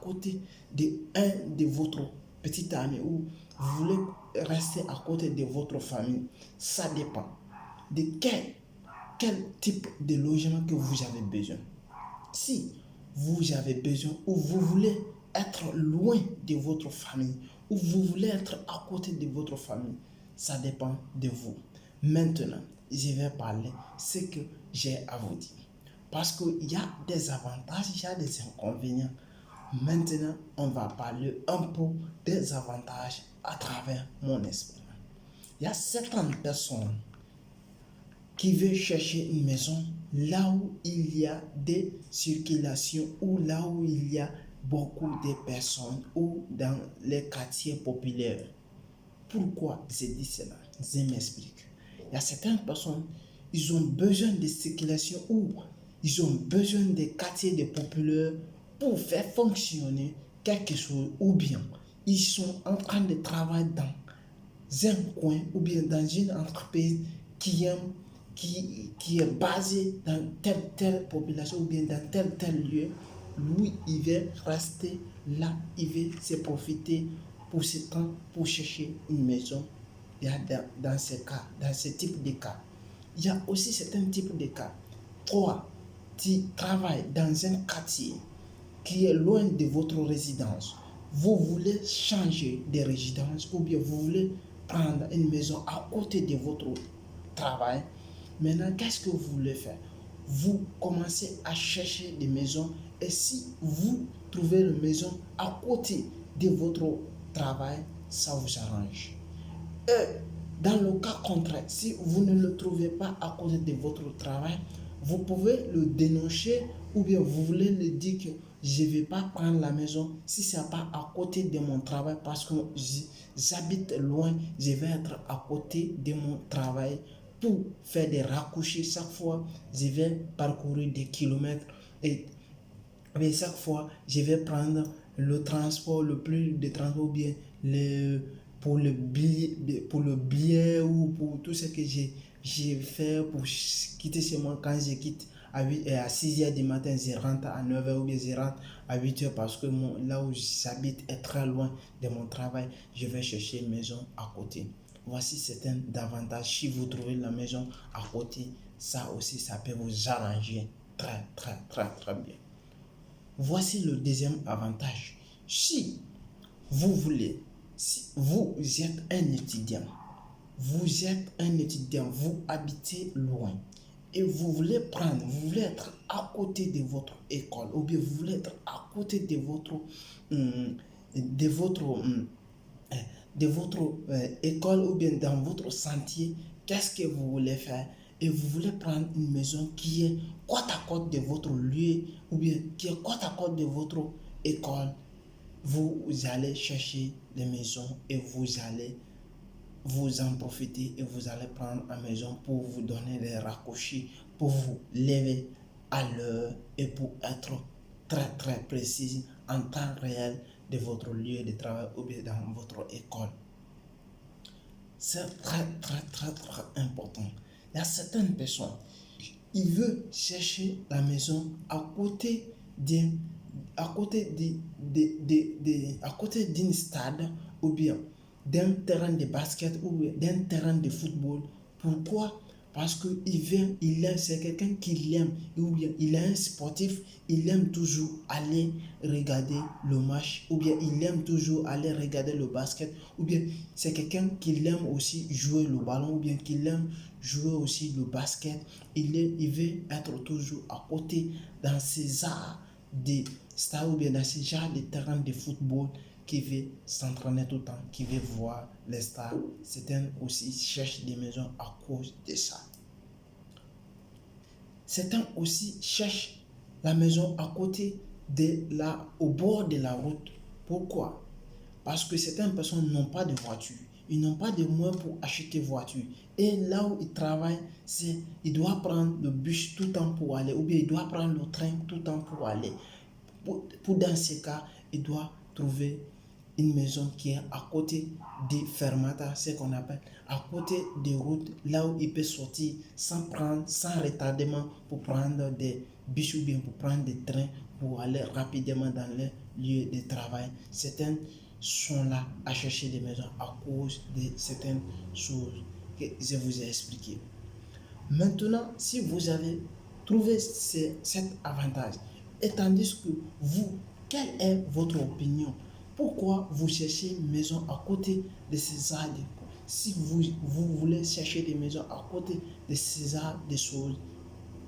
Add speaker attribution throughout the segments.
Speaker 1: côté de un de votre petit ami ou vous voulez rester à côté de votre famille, ça dépend de quel type de logement que vous avez besoin. Si vous avez besoin ou vous voulez être loin de votre famille ou vous voulez être à côté de votre famille, ça dépend de vous. Maintenant, je vais parler ce que j'ai à vous dire. Parce qu'il y a des avantages, il y a des inconvénients. Maintenant, on va parler un peu des avantages à travers mon expérience. Il y a certaines personnes qui veut chercher une maison là où il y a des circulations ou là où il y a beaucoup de personnes ou dans les quartiers populaires. Pourquoi je dis cela? Je m'explique. Il y a certaines personnes, ils ont besoin de circulation ou ils ont besoin des quartiers de populaires pour faire fonctionner quelque chose ou bien ils sont en train de travailler dans un coin ou bien dans une entreprise qui est basée dans telle population ou bien dans tel lieu. Lui, il va rester là, il va se profiter pour ce temps pour chercher une maison. Il y a dans ce cas, dans ce type de cas. Il y a aussi certains types de cas. Toi, tu travailles dans un quartier qui est loin de votre résidence. Vous voulez changer de résidence ou bien vous voulez prendre une maison à côté de votre travail. Maintenant, qu'est-ce que vous voulez faire? Vous commencez à chercher des maisons et si vous trouvez une maison à côté de votre travail, ça vous arrange. Et dans le cas contraire, si vous ne le trouvez pas à côté de votre travail, vous pouvez le dénoncer ou bien vous voulez le dire que je ne vais pas prendre la maison si ce n'est pas à côté de mon travail parce que j'habite loin, je vais être à côté de mon travail pour faire des raccourcis. Chaque fois, je vais parcourir des kilomètres et chaque fois, je vais prendre le transport, le plus de transport ou bien pour le billet ou pour tout ce que j'ai fait pour quitter chez moi. Quand je quitte à 6 heures du matin, je rentre à 9 heures ou bien je rentre à 8 heures parce que là où j'habite est très loin de mon travail. Je vais chercher une maison à côté. Voici certains avantages. Si vous trouvez la maison à côté, ça aussi, ça peut vous arranger très, très, très, très bien. Voici le deuxième avantage. Si vous êtes un étudiant, vous habitez loin et vous voulez être à côté de votre école ou bien vous voulez être à côté de votre école ou bien dans votre sentier, qu'est-ce que vous voulez faire? Et vous voulez prendre une maison qui est côte à côte de votre lieu ou bien qui est côte à côte de votre école, vous allez chercher des maisons et vous allez vous en profiter et vous allez prendre une maison pour vous donner des raccourcis, pour vous lever à l'heure et pour être très très précis en temps réel de votre lieu de travail ou bien dans votre école. C'est très très très très important. Il y a certaines personnes, ils veulent chercher la maison à côté d'une stade ou bien d'un terrain de basket ou d'un terrain de football. Pourquoi? Parce que c'est quelqu'un qui l'aime ou bien il est un sportif, il aime toujours aller regarder le match ou bien il aime toujours aller regarder le basket ou bien c'est quelqu'un qui aime aussi jouer le ballon ou bien qui aime jouer aussi le basket. Il veut être toujours à côté dans ces arts de stade ou bien dans ces genres de terrain de football qui veut s'entraîner tout le temps, qui veut voir les stars. Certains aussi cherchent des maisons à cause de ça. Certains aussi cherchent la maison à côté au bord de la route. Pourquoi? Parce que certaines personnes n'ont pas de voiture. Ils n'ont pas de moyens pour acheter voiture. Et là où ils travaillent, ils doivent prendre le bus tout le temps pour aller. Ou bien ils doivent prendre le train tout le temps pour aller. Dans ces cas, ils doivent trouver une maison qui est à côté des fermatas, ce qu'on appelle à côté des routes, là où il peut sortir sans retardement pour prendre des bus ou bien pour prendre des trains pour aller rapidement dans les lieu de travail. Certains sont là à chercher des maisons à cause de certaines choses que je vous ai expliquées. Maintenant, si vous avez trouvé cet avantage, et tandis que vous, quelle est votre opinion? Pourquoi vous cherchez une maison à côté de ces arbres? Si vous voulez chercher des maisons à côté de ces arbres, des choses,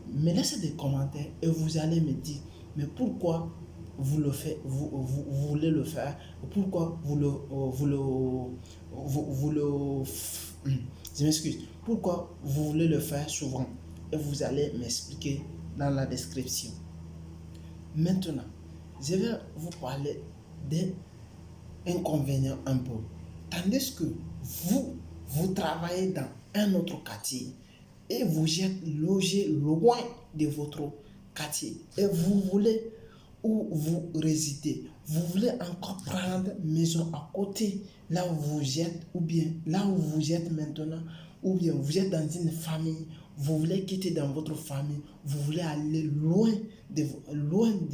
Speaker 1: me laissez des commentaires et vous allez me dire, mais pourquoi vous le faites, vous voulez le faire, pourquoi je m'excuse, pourquoi vous voulez le faire souvent, et vous allez m'expliquer dans la description. Maintenant, je vais vous parler des inconvénients un peu. Tandis que vous travaillez dans un autre quartier et vous êtes logé loin de votre quartier et vous voulez où vous résidez, vous voulez encore prendre maison à côté là où vous êtes, ou bien là où vous êtes maintenant, ou bien vous êtes dans une famille, vous voulez quitter dans votre famille, vous voulez aller loin de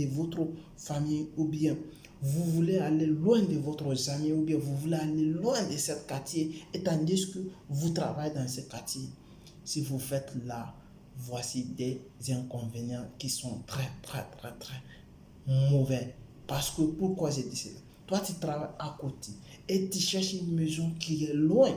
Speaker 1: votre famille, ou bien vous voulez aller loin de votre amis, ou bien vous voulez aller loin de ce quartier, et tandis que vous travaillez dans ce quartier. Si vous faites là, voici des inconvénients qui sont très mauvais. Parce que, pourquoi j'ai dit cela? Toi, tu travailles à côté et tu cherches une maison qui est loin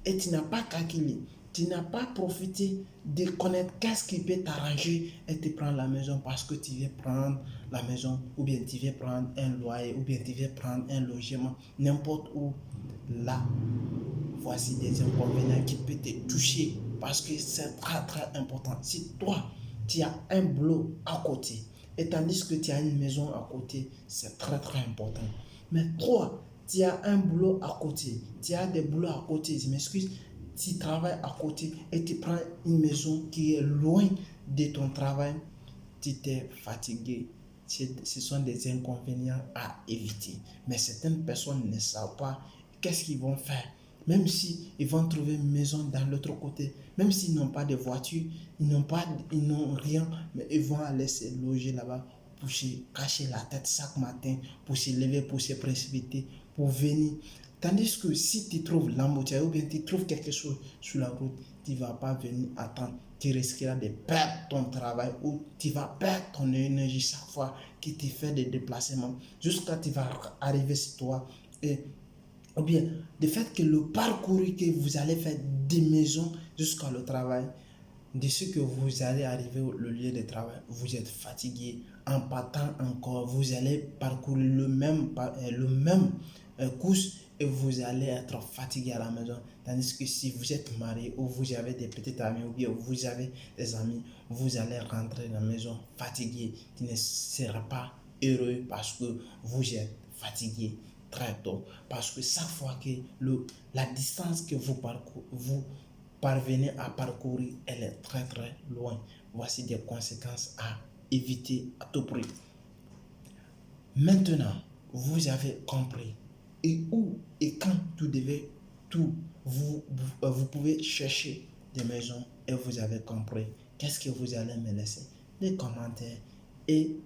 Speaker 1: et tu n'as pas calculé, tu n'as pas profité de connaître qu'est-ce qui peut t'arranger et tu prends la maison parce que tu veux prendre la maison, ou bien tu veux prendre un loyer, ou bien tu veux prendre un logement, n'importe où. Là, voici des inconvénients qui peuvent te toucher parce que c'est très important. Si toi, tu as un boulot à côté, et tandis que tu as une maison à côté, c'est très important. Mais toi, tu as un boulot à côté, tu as des boulots à côté, je m'excuse, tu travailles à côté et tu prends une maison qui est loin de ton travail, tu t'es fatigué. Ce sont des inconvénients à éviter. Mais certaines personnes ne savent pas qu'est-ce qu'ils vont faire. Même s'ils vont trouver une maison dans l'autre côté, même s'ils n'ont pas de voiture, ils n'ont rien, mais ils vont aller se loger là-bas pour se cacher la tête chaque matin, pour se lever, pour se précipiter, pour venir. Tandis que si tu trouves l'embouteillage ou bien tu trouves quelque chose sur la route, tu ne vas pas venir attendre. Tu risqueras de perdre ton travail ou tu vas perdre ton énergie chaque fois que tu fais des déplacements jusqu'à tu vas arriver sur toi. Ou bien le fait que le parcours que vous allez faire des maisons jusqu'à le travail, de ce que vous allez arriver au lieu de travail, vous êtes fatigué, en partant encore, vous allez parcourir le même course et vous allez être fatigué à la maison. Tandis que si vous êtes marié ou vous avez des petites amies ou bien vous avez des amis, vous allez rentrer dans la maison fatigué. Tu ne seras pas heureux parce que vous êtes fatigué très tôt. Parce que chaque fois que la distance que vous parvenez à parcourir, elle est très loin. Voici des conséquences à éviter à tout prix. Maintenant, vous avez compris et où et quand vous pouvez chercher des maisons et vous avez compris. Qu'est-ce que vous allez me laisser? Des commentaires et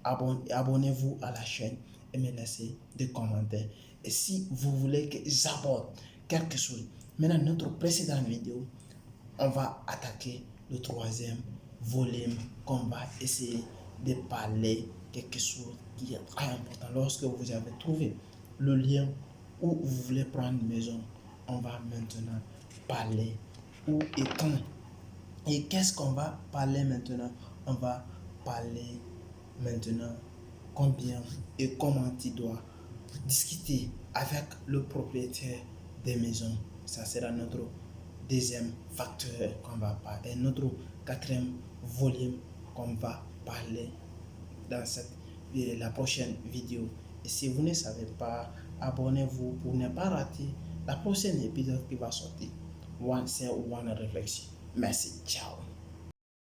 Speaker 1: abonnez-vous à la chaîne et me laissez des commentaires. Et si vous voulez que j'aborde quelque chose, maintenant notre précédente vidéo, on va attaquer le troisième volume qu'on va essayer de parler quelque chose qui est très important. Lorsque vous avez trouvé le lien où vous voulez prendre une maison, on va maintenant parler où et quand. Et qu'est-ce qu'on va parler maintenant? On va parler maintenant combien et comment tu dois discuter avec le propriétaire des maisons. Ça sera notre deuxième facteur qu'on va parler, notre quatrième volume qu'on va parler dans la prochaine vidéo. Et si vous ne savez pas, abonnez-vous pour ne pas rater la prochaine épisode qui va sortir. C'est One Réflexion. Merci, ciao.